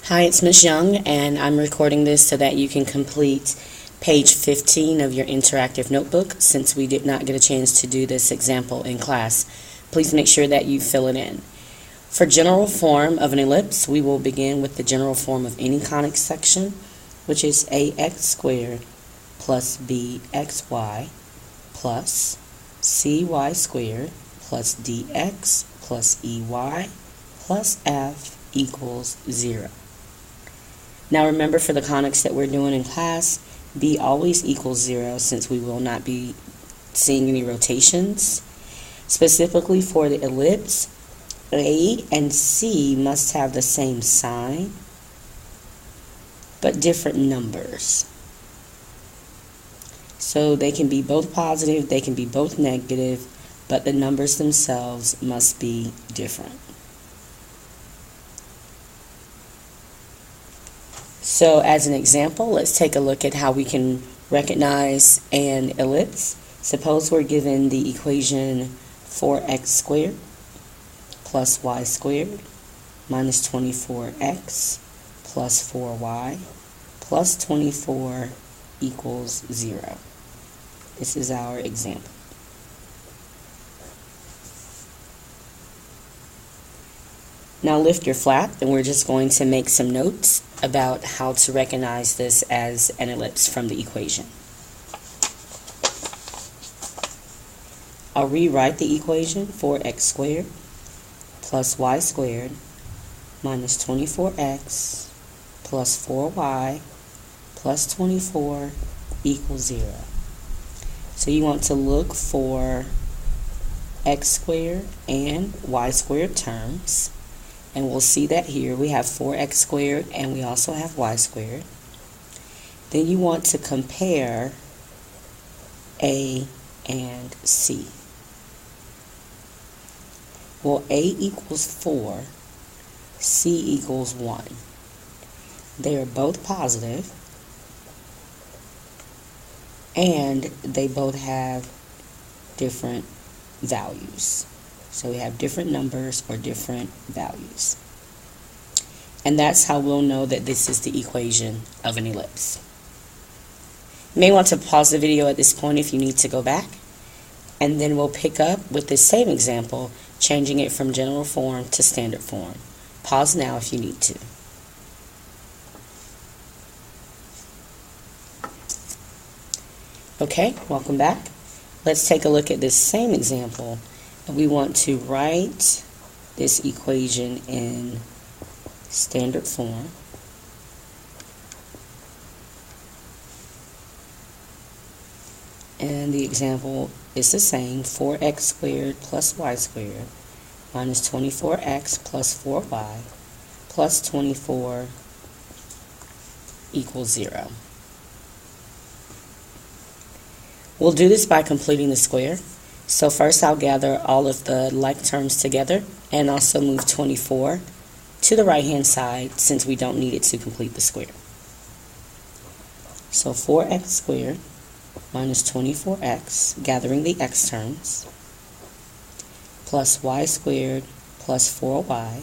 Hi, it's Ms. Young, and I'm recording this so that you can complete page 15 of your interactive notebook. Since we did not get a chance to do this example in class, please make sure that you fill it in. For general form of an ellipse, we will begin with the general form of any conic section, which is ax squared plus bxy plus cy squared plus dx plus ey plus f equals 0. Now remember, for the conics that we're doing in class, b always equals 0 since we will not be seeing any rotations. Specifically for the ellipse, a and c must have the same sign but different numbers. So they can be both positive, they can be both negative, but the numbers themselves must be different. So as an example, let's take a look at how we can recognize an ellipse. Suppose we're given the equation 4x squared plus y squared minus 24x plus 4y plus 24 equals 0. This is our example. Now lift your flap, and we're just going to make some notes about how to recognize this as an ellipse from the equation. I'll rewrite the equation 4x squared plus y squared minus 24x plus 4y plus 24 equals 0. So you want to look for x squared and y squared terms. And we'll see that here we have 4x squared and we also have y squared. Then you want to compare a and c. Well, a equals 4, c equals 1. They are both positive and they both have different values. So we have different numbers or different values. And that's how we'll know that this is the equation of an ellipse. You may want to pause the video at this point if you need to go back. And then we'll pick up with this same example, changing it from general form to standard form. Pause now if you need to. Okay, welcome back. Let's take a look at this same example. We want to write this equation in standard form. And the example is the same, 4x squared plus y squared minus 24x plus 4y plus 24 equals 0. We'll do this by completing the square. So first I'll gather all of the like terms together and also move 24 to the right hand side since we don't need it to complete the square. So 4x squared minus 24x, gathering the x terms, plus y squared plus 4y,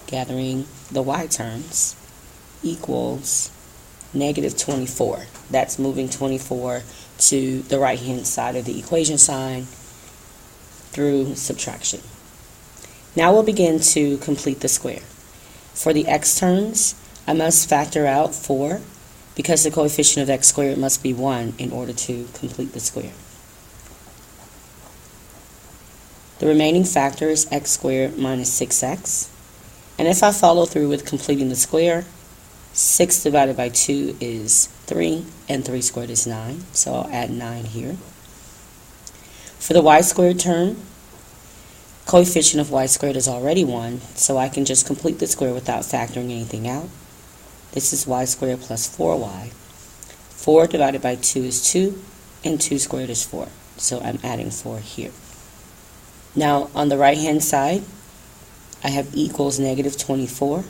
gathering the y terms, equals negative 24. That's moving 24 to the right hand side of the equation sign through subtraction. Now we'll begin to complete the square. For the x terms, I must factor out 4 because the coefficient of x squared must be 1 in order to complete the square. The remaining factor is x squared minus 6x. And if I follow through with completing the square, 6 divided by 2 is 3, and 3 squared is 9, so I'll add 9 here. For the y squared term, coefficient of y squared is already 1, so I can just complete the square without factoring anything out. This is y squared plus 4y. 4 divided by 2 is 2, and 2 squared is 4, so I'm adding 4 here. Now on the right hand side, I have equals negative 24.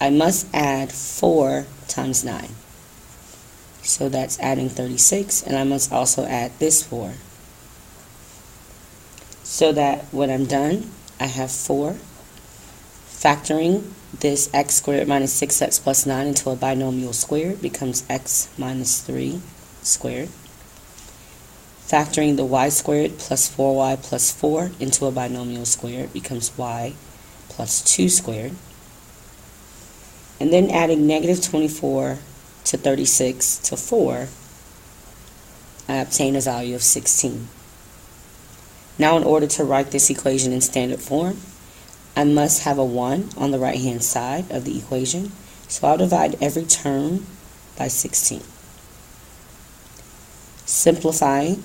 I must add 4 times 9. So that's adding 36, and I must also add this 4. So that when I'm done, I have 4 factoring this x squared minus 6x plus 9 into a binomial squared becomes x minus 3 squared. Factoring the y squared plus 4y plus 4 into a binomial squared becomes y plus 2 squared. And then adding negative 24 to 36 to 4, I obtain a value of 16. Now, in order to write this equation in standard form, I must have a 1 on the right-hand side of the equation, so I'll divide every term by 16. Simplifying,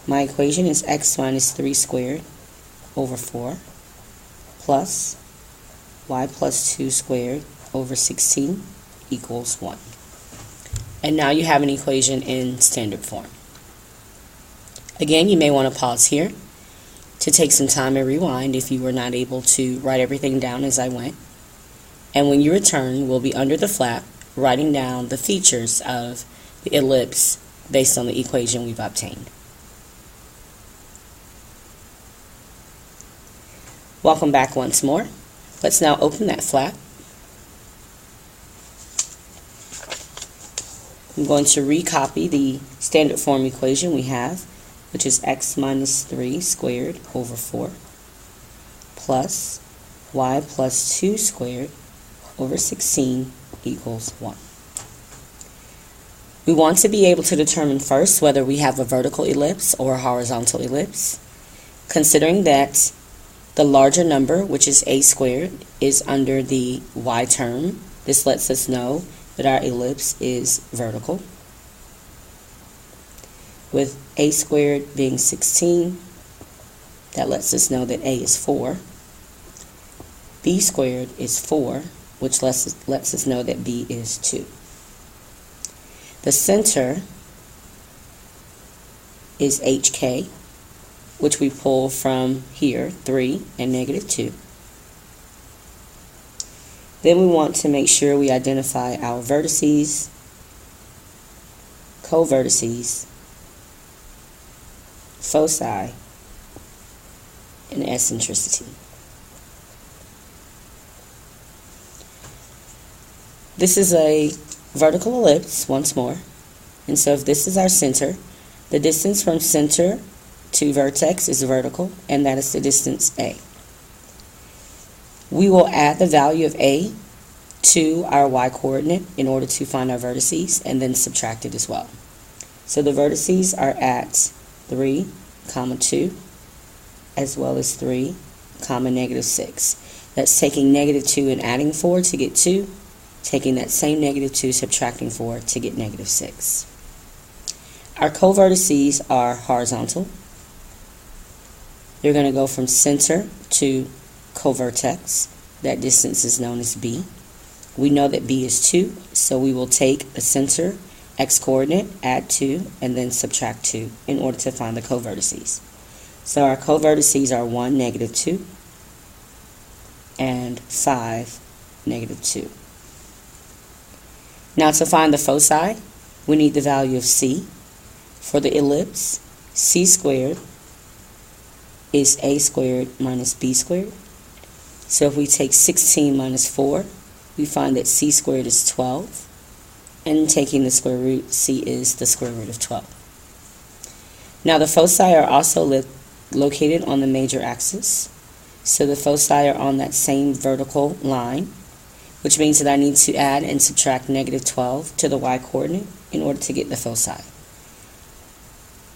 my equation is x minus 3 squared over 4 plus y plus 2 squared over 16 equals 1. And now you have an equation in standard form. Again, you may want to pause here to take some time and rewind if you were not able to write everything down as I went. And when you return, we'll be under the flap writing down the features of the ellipse based on the equation we've obtained. Welcome back once more. Let's now open that flap. I'm going to recopy the standard form equation we have, which is x minus 3 squared over 4 plus y plus 2 squared over 16 equals 1. We want to be able to determine first whether we have a vertical ellipse or a horizontal ellipse. Considering that the larger number, which is a squared, is under the y term, this lets us know that our ellipse is vertical. With a squared being 16, that lets us know that a is 4. B squared is 4, which lets us know that b is 2. The center is HK, which we pull from here, 3 and negative 2. Then we want to make sure we identify our vertices, co-vertices, foci, and eccentricity. This is a vertical ellipse once more, and so if this is our center, the distance from center to vertex is vertical, and that is the distance a. We will add the value of a to our y-coordinate in order to find our vertices, and then subtract it as well. So the vertices are at 3, 2, as well as 3, negative 6. That's taking negative 2 and adding 4 to get 2, taking that same negative 2, subtracting 4 to get negative 6. Our co-vertices are horizontal. They're going to go from center to co-vertex. That distance is known as b. We know that b is 2, so we will take the center x-coordinate, add 2, and then subtract 2 in order to find the co-vertices. So our co-vertices are 1, negative 2, and 5, negative 2. Now to find the foci, we need the value of c. For the ellipse, c squared is a squared minus b squared. So if we take 16 minus 4, we find that c squared is 12. And taking the square root, c is the square root of 12. Now the foci are also located on the major axis. So the foci are on that same vertical line, which means that I need to add and subtract negative 12 to the y-coordinate in order to get the foci.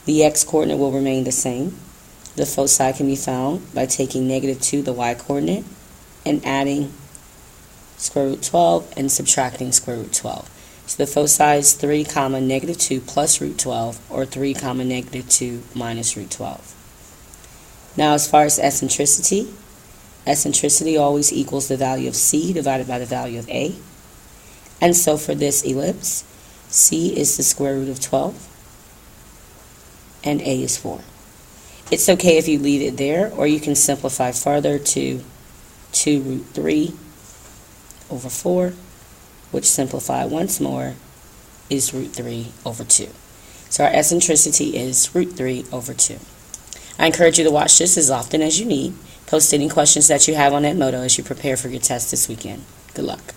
The x-coordinate will remain the same. The foci can be found by taking negative 2, the y-coordinate, and adding square root 12 and subtracting square root 12. So the foci is 3, negative 2 plus root 12, or 3, negative 2 minus root 12. Now as far as eccentricity, eccentricity always equals the value of c divided by the value of a. And so for this ellipse, c is the square root of 12, and a is 4. It's okay if you leave it there, or you can simplify further to 2 root 3 over 4, which simplified once more is root 3 over 2. So our eccentricity is root 3 over 2. I encourage you to watch this as often as you need. post any questions that you have on Edmodo as you prepare for your test this weekend. Good luck.